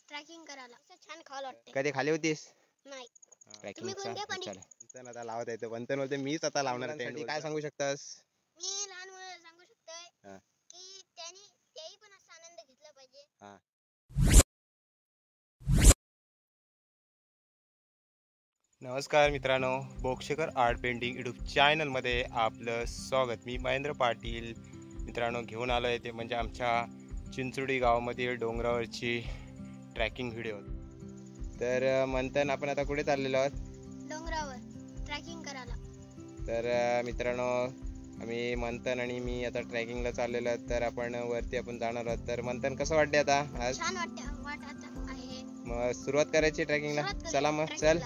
Tracking करायला असं छान खायला वाटते. कधी खाली होतीस? नाही. ट्रॅकिंगचा कोणत्या चला तर आता लावत येतो बनतन बोलते मीच आता लावणार टेंट. काय सांगू शकतास? मी लहान मुलांना सांगू शकतोय हा. की तेही पण असा आनंद घेतला पाहिजे. हा. नमस्कार मित्रांनो, बोक्षेकर आर्ट पेंटिंग यूट्यूब चॅनलमध्ये आपलं स्वागत. मी महेंद्र पाटील. मित्रांनो, घेऊन आलो आहे ते म्हणजे आमच्या चिंचोडी गावामधील डोंगरावरची ट्रॅकिंग व्हिडिओ. तर मंथन आपण आता कुठे चाललेलो आहोत? डोंगरावर ट्रॅकिंग करायला. तर मित्रांनो, आम्ही मंथन आणि मी आता ट्रॅकिंगला चाललेलो आहोत. तर आपण वरती जाणार आहोत. तर मंथन कसं वाटते आता आज? छान वाटत आहे. मग सुरुवात करायची ट्रॅकिंगला. चला मग चल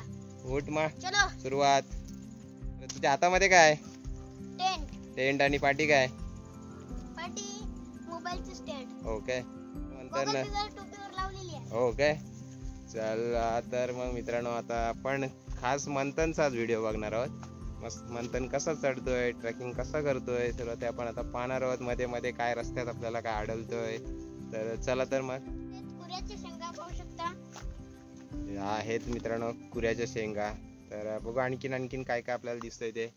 उठ मग चलो सुरुवात. तुझ्या हातामध्ये काय? टेंट आणि पाठी काय? पाठी मोबाईलचं स्टँड. ओके. मंथन टोपीवर लावलेली आहे. ओके चल. तर मग मित्रांनो, आता आपण खास मंथनचाच व्हिडिओ बघणार आहोत. मस्त मंथन कसा चढतोय, ट्रेकिंग कसा करतोय, सर्व ते आपण आता पाहणार आहोत. मध्ये मध्ये काय रस्त्यात आपल्याला काय आढळतोय. तर चला तर मग. कुऱ्याच्या शेंगा पाहू शकता. आहेत मित्रांनो कुऱ्याच्या शेंगा. तर बघू आणखीन काय काय आपल्याला दिसतंय ते.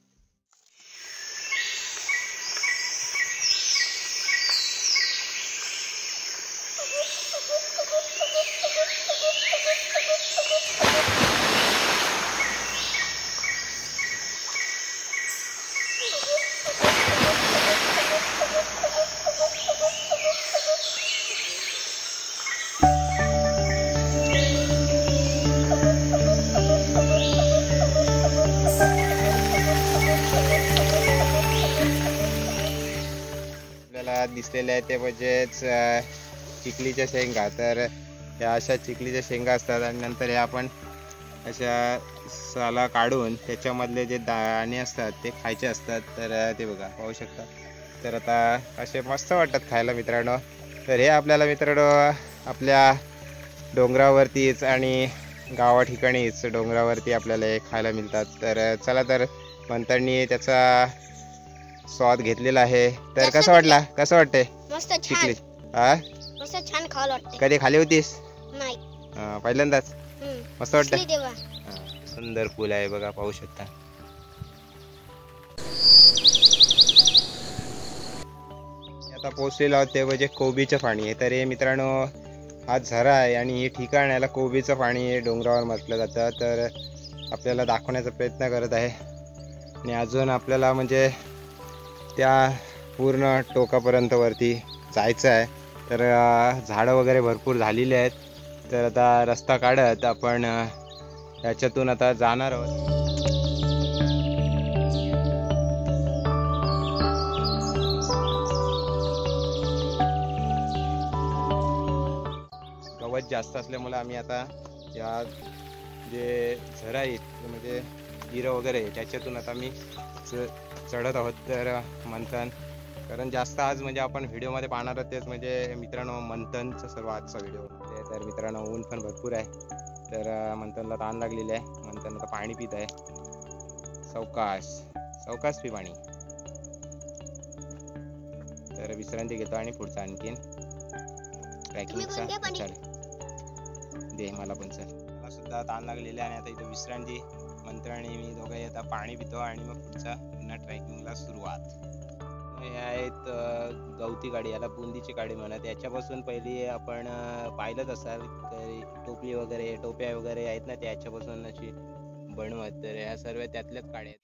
दिसलेले आहे ते म्हणजेच चिखलीच्या शेंगा. तर ह्या अशा चिखलीच्या शेंगा असतात आणि नंतर हे आपण अशा साला काढून त्याच्यामधले जे दाणे असतात ते खायचे असतात. तर ते बघा पाहू शकता. तर आता असे मस्त वाटतात खायला मित्रांनो. तर हे आपल्याला मित्रांनो आपल्या डोंगरावरतीच आणि गावा ठिकाणीच डोंगरावरती आपल्याला हे खायला मिळतात. तर चला तर मंथननी त्याचा स्वाद घेतलेला आहे. तर कसं वाटते? मस्त चिखली. मस्त छान खायला वाटते. कधी खाली होतीस? नाही. पहिल्यांदाच. मस्त वाटतं. तेव्हा सुंदर फुल आहे बघा पाहू शकता. आता पोचलेलो आहोत ते म्हणजे कोबीचं पाणी आहे. तर हे मित्रांनो हा झरा आहे आणि हे ठिकाण याला कोबीचं पाणी डोंगरावर म्हटलं जातं. तर आपल्याला दाखवण्याचा प्रयत्न करत आहे आणि अजून आपल्याला म्हणजे त्या पूर्ण टोकापर्यंत वरती जायचं आहे. तर झाडं वगैरे भरपूर झालेली आहेत. तर आता रस्ता काढत आपण याच्यातून आता जाणार आहोत. गवत जास्त असल्यामुळे आम्ही आता या जे झरा आहेत म्हणजे हिरं वगैरे त्याच्यातून आता मी चढत आहोत. तर मंथन कारण जास्त आज म्हणजे आपण व्हिडिओमध्ये पाहणार आहोत तेच म्हणजे मित्रांनो मंथनचा सर्व आजचा व्हिडिओ. तर मित्रांनो ऊन पण भरपूर आहे. तर मंथनला ताण लागलेली आहे. मंथन आता पाणी पित आहे. सावकाश पी पाणी. तर विश्रांती घेतो आणि पुढचा आणखीन ट्रॅकिंगचा चल दे मला पण. चल मला सुद्धा ताण लागलेले आहे आणि आता इथं विश्रांती. मंथन आणि मी दोघंही आता पाणी पितो आणि मग पुढचा पुन्हा ट्रॅकिंगला सुरुवात. हे आहेत गवती गाडी, याला बुंदीची गाडी म्हणत. याच्यापासून पहिली आपण पाहिलंच असाल टोपली वगैरे टोप्या वगैरे आहेत ना, त्याच्यापासून अशी बनवत. तर ह्या सर्व त्यातल्याच गाड्या आहेत.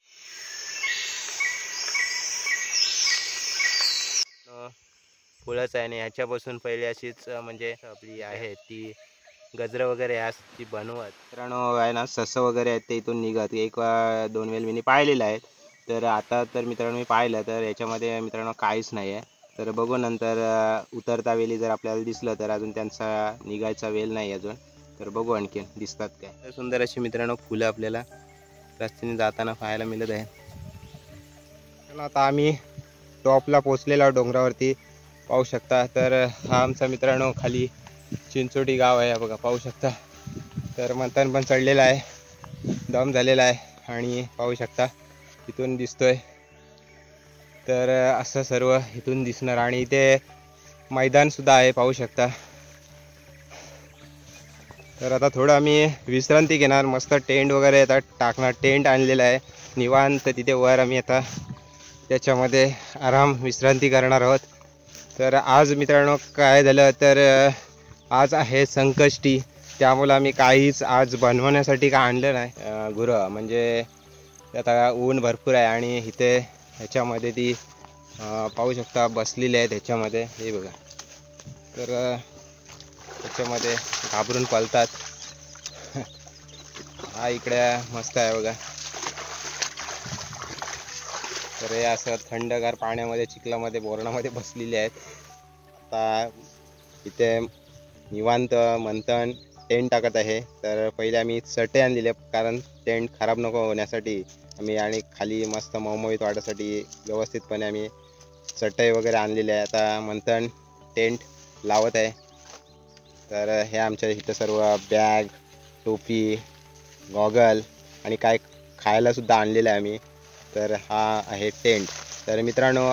फुलंच आहे आणि ह्याच्यापासून पहिली अशीच म्हणजे आपली आहे ती गजरं वगैरे ती बनवत. मित्रांनो आहे ना ससं वगैरे आहेत ते इथून निघत. 1-2 वेळ मी पाहिलेलं आहेत. तर आता तर मित्रांनो मी पाहिलं तर याच्यामध्ये मित्रांनो काहीच नाही आहे. तर बघू नंतर उतरता वेळी जर आपल्याला दिसलं तर अजून त्यांचा निघायचा वेळ नाही अजून. तर बघू आणखीन दिसतात काय. सुंदर अशी मित्रांनो फुलं आपल्याला रस्त्याने जाताना पाहायला मिळत आहे. आता आम्ही टॉपला पोचलेला डोंगरावरती पाहू शकता. तर हा आमचा मित्रांनो खाली चिंचोडी गाव आहे बघा पाहू शकता. तर मंथन पण चढलेला आहे, दम झालेला आहे आणि पाहू शकता इथून दिसतोय. तर असं सर्व इथून दिसणार आणि इथे मैदान सुद्धा आहे पाहू शकता. तर आता थोडं आम्ही विश्रांती घेणार, मस्त टेंट वगैरे आता टाकणार. टेंट आणलेला आहे निवांत तिथे वर, आम्ही आता त्याच्यामध्ये आराम विश्रांती करणार आहोत. तर आज मित्रांनो काय झालं तर आज आहे संकष्टी, त्यामुळे आम्ही काहीच आज बनवण्यासाठी काय आणलं नाही. गुरं म्हणजे आता ऊन भरपूर आहे आणि इथे ह्याच्यामध्ये ती पाहू शकता बसलेली आहेत ह्याच्यामध्ये, हे बघा. तर त्याच्यामध्ये घाबरून पळतात. हा इकडे मस्त आहे बघा. तर हे असं थंडगार पाण्यामध्ये चिखलामध्ये बोरणामध्ये बसलेले आहेत. आता इथे निवांत मंथन टेंट टाकत आहे. तर पहिले आम्ही चटई आणलेले कारण टेंट खराब नको होण्यासाठी आम्ही, आणि खाली मस्त मऊमऊत वाढण्यासाठी व्यवस्थितपणे आम्ही चटई वगैरे आणलेली आहे. आता मंथन टेंट लावत आहे. तर हे आमच्या इथं सर्व बॅग, टोपी, गॉगल आणि काय खायलासुद्धा आणलेलं आहे आम्ही. तर हा आहे टेंट. तर मित्रांनो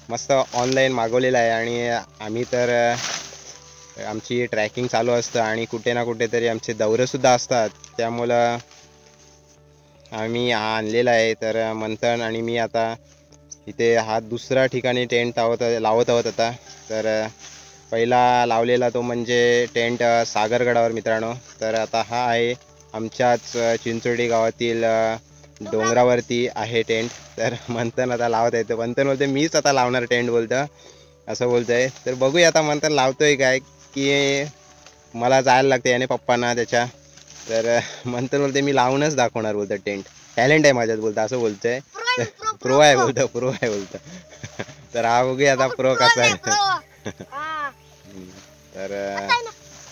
मस्त ऑनलाईन मागवलेला आहे आणि आम्ही तर आमची ट्रॅकिंग चालू असतं आणि कुठे ना कुठे तरी आमचे दौरेसुद्धा असतात, त्यामुळं आम्ही हा आणलेला आहे. तर मंथन आणि मी आता इथे हा दुसरा ठिकाणी टेंट लावत आहोत आता. तर पहिला लावलेला तो म्हणजे टेंट सागरगडावर मित्रांनो. तर आता हा आहे आमच्याच चिंचोडी गावातील डोंगरावरती आहे टेंट. तर मंथन आता लावत आहे. तर मंथन बोलते मीच आता लावणार टेंट बोलतं, असं बोलतं आहे. तर बघूया आता मंथन लावतोय काय की मला जायला लागते आणि पप्पांना त्याच्या. तर मंथन बोलते मी लावूनच दाखवणार बोलतं टेंट, टॅलेंट आहे माझ्यात बोलतं, असं बोलतंय. प्रो आहे बोलतं, प्रो आहे बोलतं. तर हा बघूया आता प्रो कसा आहे. तर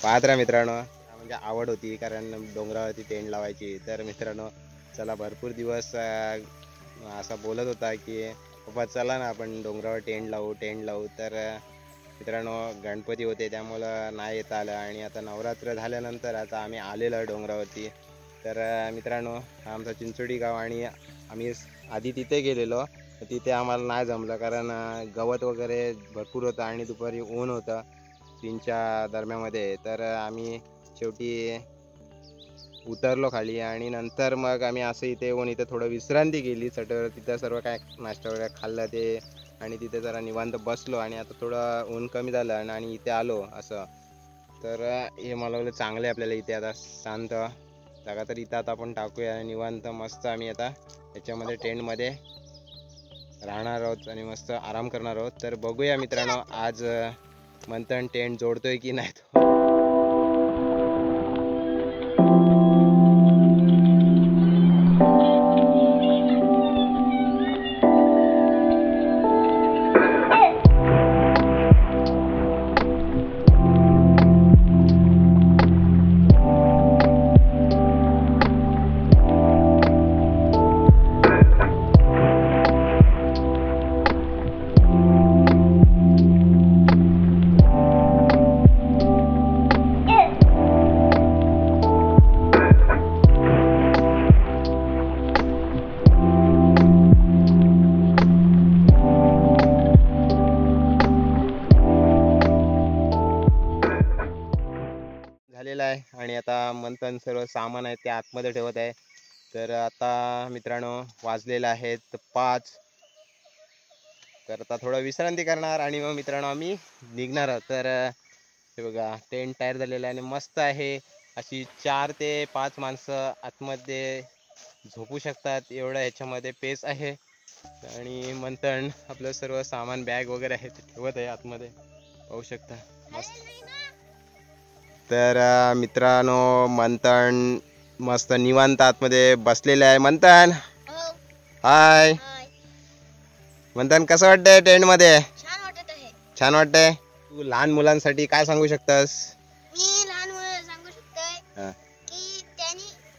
पाहत राहा मित्रांनो. म्हणजे आवड होती कारण डोंगरावरती टेंट लावायची. तर मित्रांनो चला, भरपूर दिवस असा बोलत होता की पप्पा चला ना आपण डोंगरावर टेंट लावू. तर मित्रांनो गणपती होते त्यामुळं नाही येता आलं आणि आता नवरात्र झाल्यानंतर आता आम्ही आलेलो आहे डोंगरावरती. तर मित्रांनो आमचा चिंचोडी गाव आणि आम्ही आधी तिथे गेलेलो, तिथे आम्हाला नाही जमलं कारण गवत वगैरे भरपूर होतं आणि दुपारी ऊन होतं 3च्या दरम्यामध्ये. तर आम्ही शेवटी उतरलो खाली आणि नंतर मग आम्ही असं इथे येऊन इथे थोडं विश्रांती केली चटईवर. तिथं सर्व काय नाश्ता वगैरे खाल्लं ते आणि तिथे जरा निवांत बसलो आणि आता थोडं ऊन कमी झालं आणि इथे आलो असं. तर हे मला बोललं चांगलं आहे आपल्याला इथे आता शांत जागा. तर इथं आता आपण टाकूया निवांत मस्त आम्ही आता याच्यामध्ये टेंटमध्ये राहणार आहोत आणि मस्त आराम करणार आहोत. तर बघूया मित्रांनो आज मंथन टेंट जोडतोय की नाही तो. झालेला आहे आणि आता मंथन सर्व सामान आहे ते आतमध्ये ठेवत आहे. तर आता मित्रांनो वाजलेलं आहेत 5. तर आता थोडं विश्रांती करणार आणि मग मित्रांनो आम्ही निघणार आहोत. तर हे बघा टेंट तयार झालेलं आहे आणि मस्त आहे. अशी 4 ते 5 माणसं आतमध्ये झोपू शकतात एवढं ह्याच्यामध्ये पेस आहे. आणि मंथन आपलं सर्व सामान बॅग वगैरे आहे ते ठेवत आहे आतमध्ये, पाहू शकता मस्त. तर मित्रांनो मंथन मस्त निवांत आतमध्ये बसलेले आहे. मंथन हाय. मंथन कसं वाटतंय टेंट मध्ये? छान वाटत आहे. छान वाटतंय. तू लहान मुलांसाठी काय सांगू शकतस? मी लहान मुलांना सांगू शकतोय की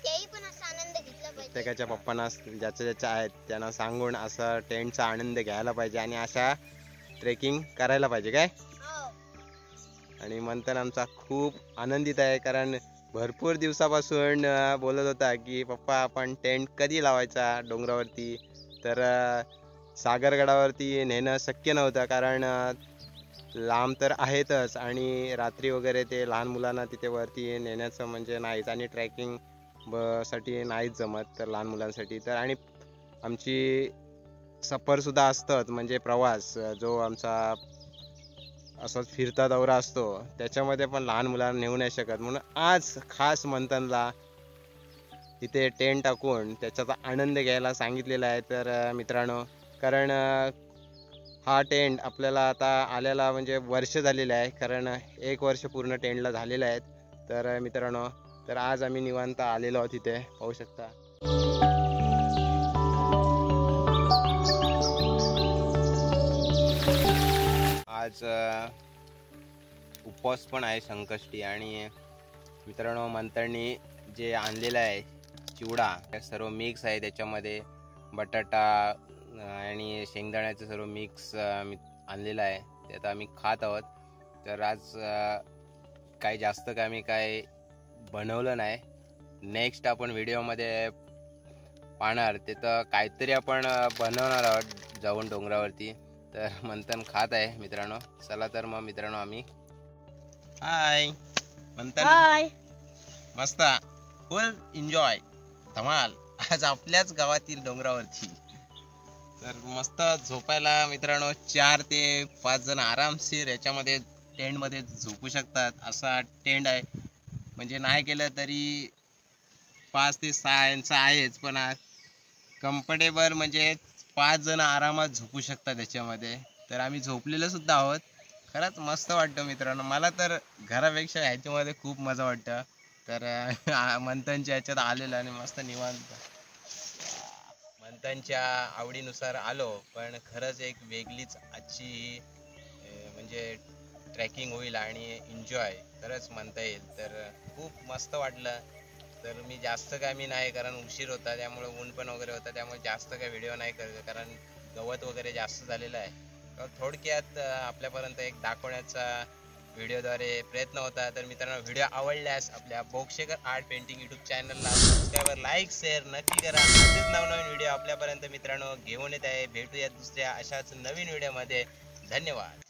तेही पण असा आनंद घेतला पाहिजे. प्रत्येकाच्या पप्पांना ज्याच्या आहेत त्यांना सांगून असं टेंटचा आनंद घ्यायला पाहिजे आणि अशा ट्रेकिंग करायला पाहिजे काय. आणि मंथन आमचा खूप आनंदित आहे कारण भरपूर दिवसापासून बोलत होता की पप्पा आपण टेंट कधी लावायचा डोंगरावरती. तर सागरगडावरती नेणं शक्य नव्हतं कारण लांब तर आहेतच आणि रात्री वगैरे ते लहान मुलांना तिथे वरती नेण्याचं म्हणजे नाहीच आणि ट्रॅकिंग साठी नाहीच जमत तर लहान मुलांसाठी तर. आणि आमची सफरसुद्धा असतात म्हणजे प्रवास जो आमचा असाच फिरता दौरा असतो त्याच्यामध्ये पण लहान मुलांना नेऊ नाही शकत. म्हणून आज खास मंथनला तिथे टेंट टाकून त्याचा आनंद घ्यायला सांगितलेला आहे. तर मित्रांनो, कारण हा टेंट आपल्याला आता आल्याला म्हणजे वर्ष झालेलं आहे, कारण 1 वर्ष पूर्ण टेंटला झालेलं आहे. तर मित्रांनो, तर आज आम्ही निवांत आलेलो आहोत तिथे पाहू शकता. आज उपवास पण आहे संकष्टी आणि मित्रांनो मंथननी जे आणलेलं आहे चिवडा सर्व मिक्स आहे, त्याच्यामध्ये बटाटा आणि शेंगदाण्याचं सर्व मिक्स आणलेलं आहे ते आता आम्ही खात आहोत. तर आज काही जास्त काय आम्ही काय बनवलं नाही. नेक्स्ट आपण व्हिडिओमध्ये पाहणार तिथं काहीतरी आपण बनवणार आहोत जाऊन डोंगरावरती. तर मंथन खात आहे मित्रांनो. चला तर मग मित्रांनो आम्ही हाय मंथन, हाय मस्त फुल एन्जॉय धमाल आज आपल्याच गावातील डोंगरावरती. तर मस्त झोपायला मित्रांनो 4 ते 5 जण आरामशीर याच्यामध्ये टेंटमध्ये झोपू शकतात. असा टेंट आहे, म्हणजे नाही केलं तरी 5 ते 6 यांचा आहेच, पण कम्फर्टेबल म्हणजे 5 जण आरामात झोपू शकतात त्याच्यामध्ये. तर आम्ही झोपलेलो सुद्धा आहोत. खरंच मस्त वाटतं मित्रांनो. मला तर घरापेक्षा ह्याच्यामध्ये खूप मजा वाटतं. तर मंथनच्या ह्याच्यात आलेलं आणि मस्त निवांत मंथनच्या आवडीनुसार आलो, पण खरंच एक वेगळीच आजची म्हणजे ट्रॅकिंग होईल आणि एन्जॉय खरंच म्हणता येईल. तर खूप मस्त वाटलं. तर मी जास्त काय मी नाही, कारण उशीर होता त्यामुळे ऊन पण वगैरे होता, त्यामुळे जास्त काय व्हिडिओ नाही करत, कारण गवत वगैरे जास्त झालेलं आहे. तर थोडक्यात आपल्यापर्यंत एक दाखवण्याचा व्हिडिओद्वारे प्रयत्न होता. तर मित्रांनो, व्हिडिओ आवडल्यास आपल्या बोक्षेकर आर्ट पेंटिंग यूट्यूब चॅनलला सबस्क्राईबर लाईक शेअर नक्की करा. असेच नवनवीन व्हिडिओ आपल्यापर्यंत मित्रांनो घेऊन येत आहे. भेटूया दुसऱ्या अशाच नवीन व्हिडिओमध्ये. धन्यवाद.